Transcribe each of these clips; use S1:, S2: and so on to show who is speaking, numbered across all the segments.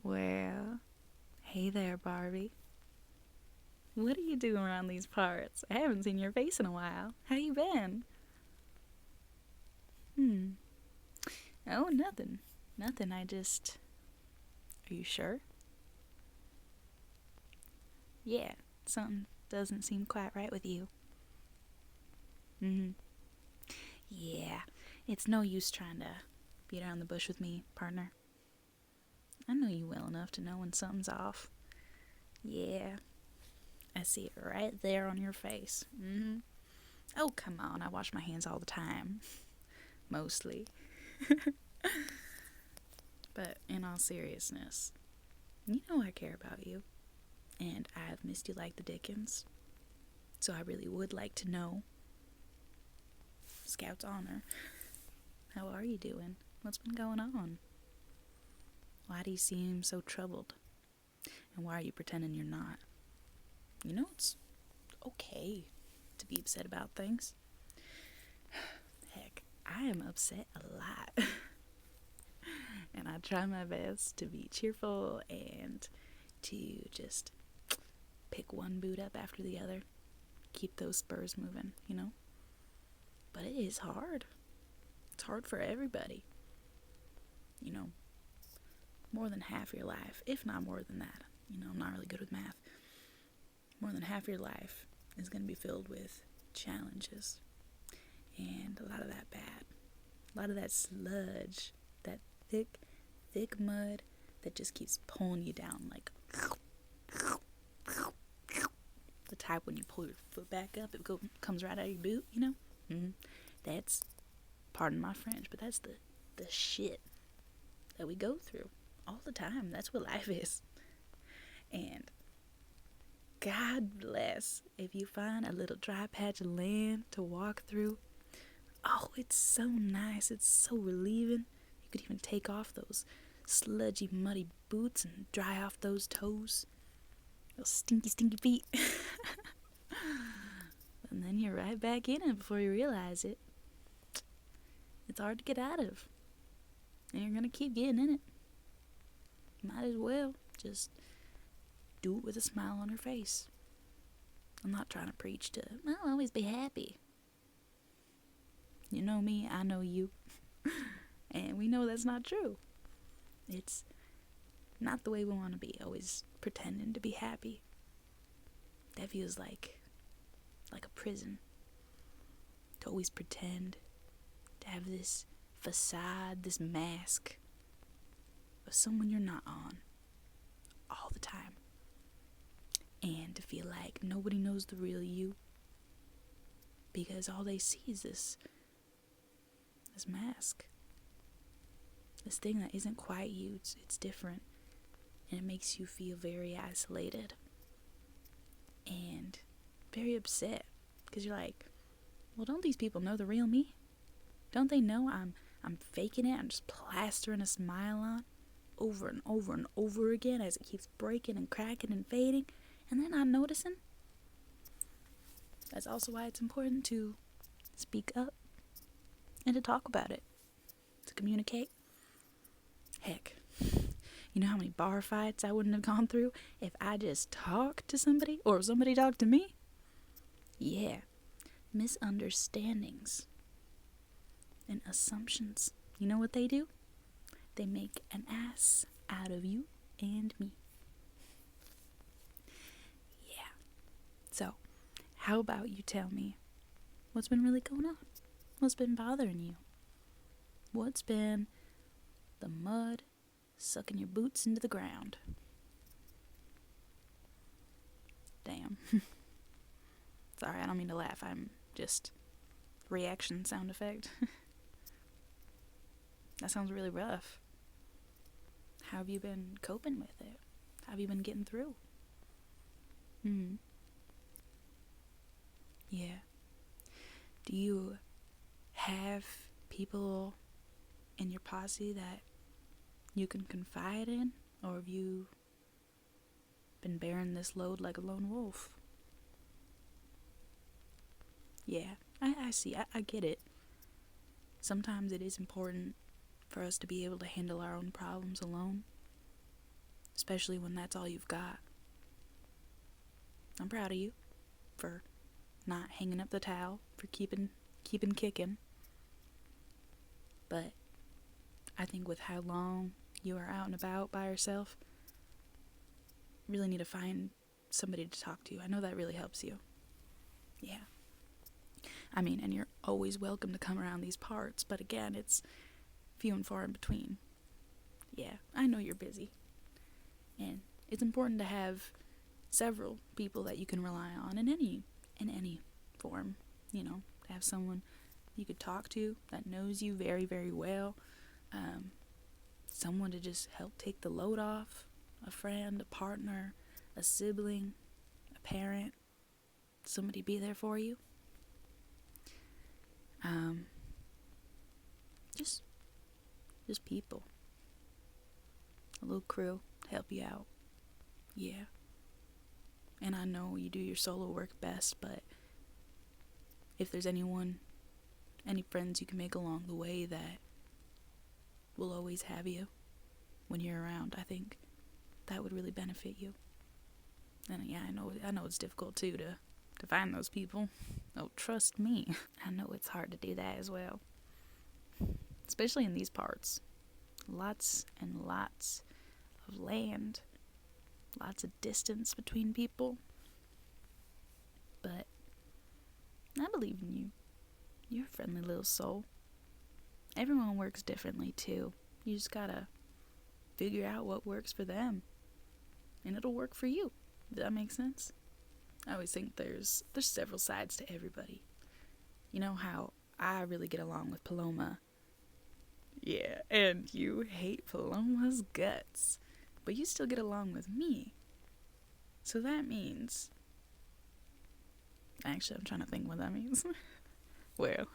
S1: Well, hey there, Barbie. What are you doing around these parts? I haven't seen your face in a while. How you been? Oh, nothing. Nothing, I just... Are you sure? Yeah, something doesn't seem quite right with you. Yeah, it's no use trying to beat around the bush with me, partner. I know you well enough to know when something's off. Yeah, I see it right there on your face. Oh, come on, I wash my hands all the time. Mostly. But in all seriousness, you know I care about you. And I've missed you like the dickens. So I really would like to know, Scout's honor, how are you doing? What's been going on? Why do you seem so troubled? And why are you pretending you're not? You know, it's okay to be upset about things. Heck, I am upset a lot. And I try my best to be cheerful and to just pick one boot up after the other. Keep those spurs moving, you know? But it is hard. It's hard for everybody. You know, more than half your life, if not more than that. You know, I'm not really good with math. More than half your life is going to be filled with challenges. And a lot of that bad. A lot of that sludge. That thick mud that just keeps pulling you down like... The type when you pull your foot back up, it comes right out of your boot, you know? That's, pardon my French, but that's the shit that we go through all the time. That's what life is. And God bless if you find a little dry patch of land to walk through. Oh, it's so nice. It's so relieving. You could even take off those sludgy, muddy boots and dry off those toes. Those stinky feet. And then you're right back in it before you realize it. It's hard to get out of. And you're gonna keep getting in it. Might as well just do it with a smile on your face. I'm not trying to preach to, I'll always be happy. You know me, I know you. And we know that's not true. It's not the way we want to be, always pretending to be happy. That feels like a prison. To always pretend, to have this facade, this mask of someone you're not on all the time. And to feel like nobody knows the real you because all they see is this mask. This thing that isn't quite you, it's different. And it makes you feel very isolated and very upset because you're like, well, don't these people know the real me? Don't they know I'm faking it? I'm just plastering a smile on over and over and over again as it keeps breaking and cracking and fading, and they're not noticing. That's also why it's important to speak up and to talk about it, to communicate. Heck, you know how many bar fights I wouldn't have gone through if I just talked to somebody or somebody talked to me? Yeah, misunderstandings and assumptions. You know what they do? They make an ass out of you and me. Yeah. So, how about you tell me what's been really going on? What's been bothering you? What's been the mud sucking your boots into the ground? Damn. Sorry, I don't mean to laugh. I'm just reaction sound effect. That sounds really rough. How have you been coping with it? How have you been getting through? Yeah. Do you have people in your posse that you can confide in? Or have you been bearing this load like a lone wolf? Yeah, I see. I get it. Sometimes it is important for us to be able to handle our own problems alone. especially when that's all you've got. I'm proud of you for not hanging up the towel, for keeping kicking. But I think with how long you are out and about by yourself, you really need to find somebody to talk to. I know that really helps you. Yeah. I mean, and you're always welcome to come around these parts, but again, it's few and far in between. Yeah, I know you're busy. And it's important to have several people that you can rely on in any form, you know, to have someone you could talk to that knows you very, very well, someone to just help take the load off, a friend, a partner, a sibling, a parent, somebody be there for you. Just people. A little crew to help you out. Yeah. And I know you do your solo work best, but if there's any friends you can make along the way that will always have you when you're around, I think that would really benefit you. And yeah, I know it's difficult too to find those people. Oh, trust me. I know it's hard to do that as well. Especially in these parts. Lots and lots of land. Lots of distance between people. But I believe in you. You're a friendly little soul. Everyone works differently too. You just gotta figure out what works for them. And it'll work for you. Does that make sense? I always think there's several sides to everybody. You know how I really get along with Paloma. Yeah, and you hate Paloma's guts. But you still get along with me. So that means... Actually, I'm trying to think what that means. Well,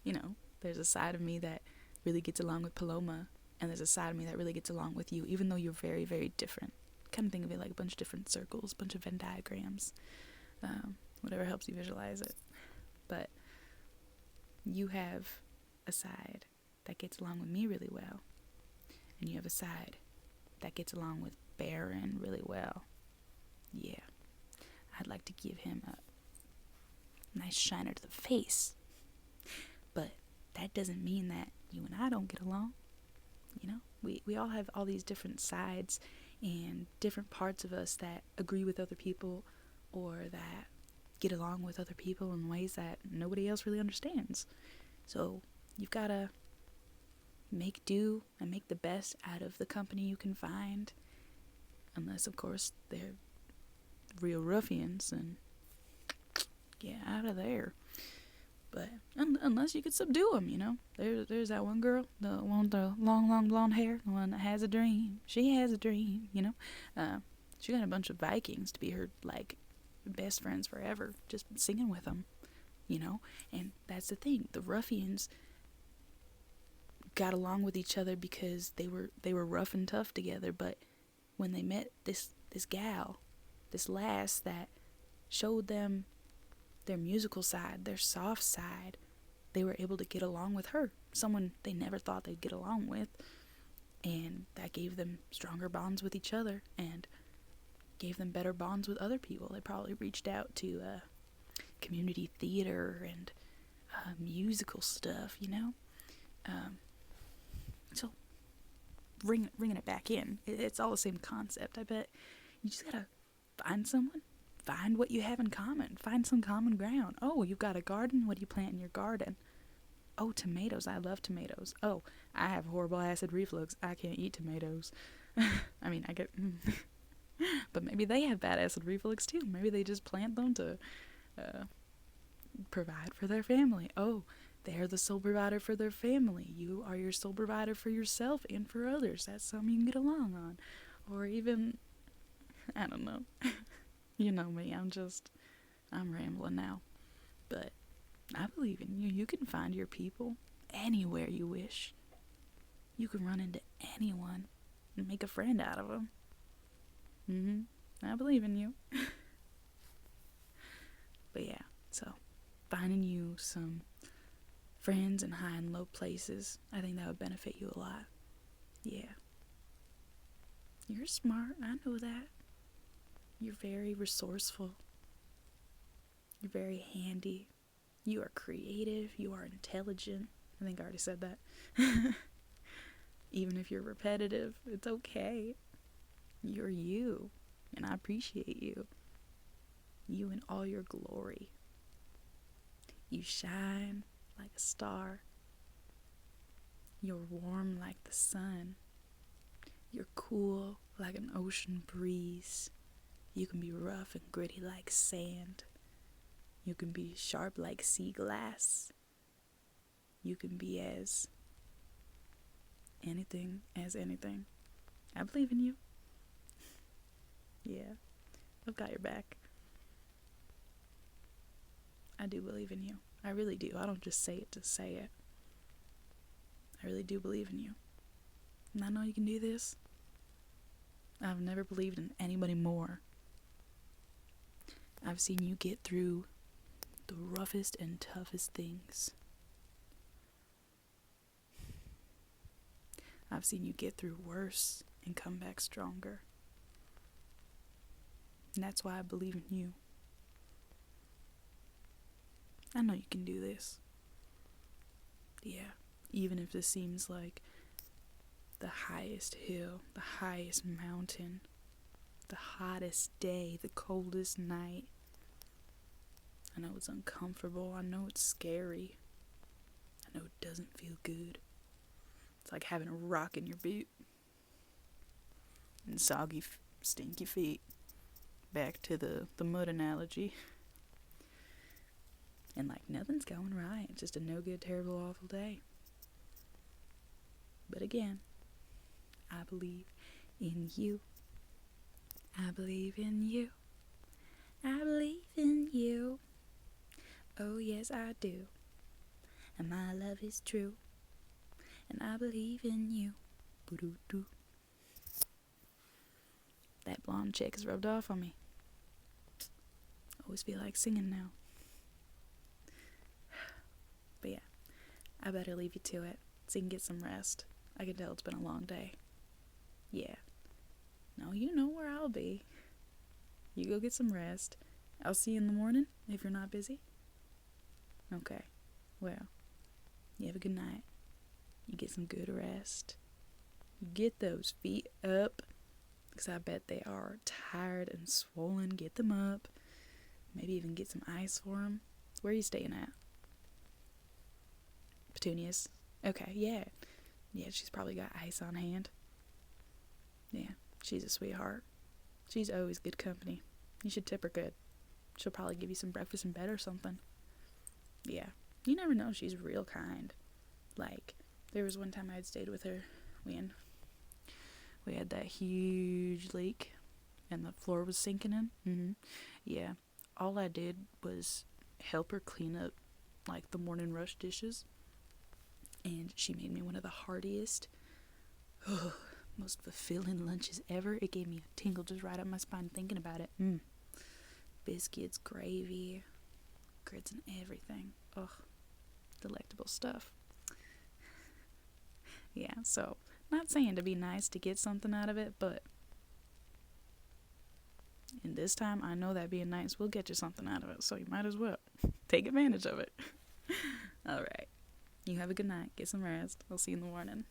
S1: you know, there's a side of me that really gets along with Paloma, and there's a side of me that really gets along with you, even though you're very, very different. Kind of think of it like a bunch of different circles, a bunch of Venn diagrams, whatever helps you visualize it. But you have a side that gets along with me really well, and you have a side that gets along with Baron really well. Yeah, I'd like to give him a nice shiner to the face, but that doesn't mean that you and I don't get along. You know, we all have all these different sides and different parts of us that agree with other people or that get along with other people in ways that nobody else really understands. So you've got to make do and make the best out of the company you can find, unless of course they're real ruffians, and get out of there. But unless you could subdue them, you know. There's that one girl, the one with the long blonde hair, the one that has a dream. She has a dream, you know. She got a bunch of Vikings to be her, like, best friends forever, just singing with them, you know. And that's the thing. The ruffians got along with each other because they were rough and tough together. But when they met this gal, this lass that showed them their musical side, their soft side, they were able to get along with her, someone they never thought they'd get along with, and that gave them stronger bonds with each other and gave them better bonds with other people. They probably reached out to community theater and musical stuff, you know. So bringing it back in, it's all the same concept. I bet you just gotta find someone. Find what you have in common. Find some common ground. Oh, you've got a garden? What do you plant in your garden? Oh, tomatoes. I love tomatoes. Oh, I have horrible acid reflux. I can't eat tomatoes. I mean, I get... but maybe they have bad acid reflux too. Maybe they just plant them to provide for their family. Oh, they're the sole provider for their family. You are your sole provider for yourself and for others. That's something you can get along on. Or even... I don't know. You know me, I'm rambling now. But I believe in you. You can find your people anywhere you wish. You can run into anyone and make a friend out of them. I believe in you. But yeah, so finding you some friends in high and low places, I think that would benefit you a lot. Yeah. You're smart. I know that. You're very resourceful. You're very handy. You are creative. You are intelligent. I think I already said that. Even if you're repetitive, it's okay. You're you. And I appreciate you. You in all your glory. You shine like a star. You're warm like the sun. You're cool like an ocean breeze. You can be rough and gritty like sand. You can be sharp like sea glass. You can be as anything as anything. I believe in you. Yeah, I've got your back. I do believe in you. I really do. I don't just say it to say it. I really do believe in you. And I know you can do this. I've never believed in anybody more. I've seen you get through the roughest and toughest things. I've seen you get through worse and come back stronger. And that's why I believe in you. I know you can do this. Yeah, even if this seems like the highest hill, the highest mountain, the hottest day, the coldest night. I know it's uncomfortable. I know it's scary. I know it doesn't feel good. It's like having a rock in your boot. And soggy, stinky feet. Back to the mud analogy. And like nothing's going right. It's just a no good, terrible, awful day. But again, I believe in you. I believe in you. I believe in you. Oh yes I do. And my love is true. And I believe in you. Boo-doo-doo. That blonde chick has rubbed off on me. Always feel like singing now. But yeah, I better leave you to it so you can get some rest. I can tell it's been a long day. Yeah. No, you know where I'll be. You go get some rest. I'll see you in the morning if you're not busy. Okay. Well, you have a good night. You get some good rest. You get those feet up, because I bet they are tired and swollen. Get them up. Maybe even get some ice for them. Where are you staying at? Petunias. Okay, yeah. Yeah, she's probably got ice on hand. Yeah, she's a sweetheart. She's always good company. You should tip her good. She'll probably give you some breakfast in bed or something. Yeah, you never know. She's real kind. Like, there was one time I had stayed with her when we had that huge leak and the floor was sinking in. Yeah, all I did was help her clean up, like, the morning rush dishes. And she made me one of the heartiest, most fulfilling lunches ever. It gave me a tingle just right up my spine thinking about it. Biscuits, gravy, grits and everything. Ugh, delectable stuff. Yeah, so, not saying to be nice to get something out of it, but in this time, I know that being nice will get you something out of it, so you might as well take advantage of it. Alright, you have a good night, get some rest, I'll see you in the morning.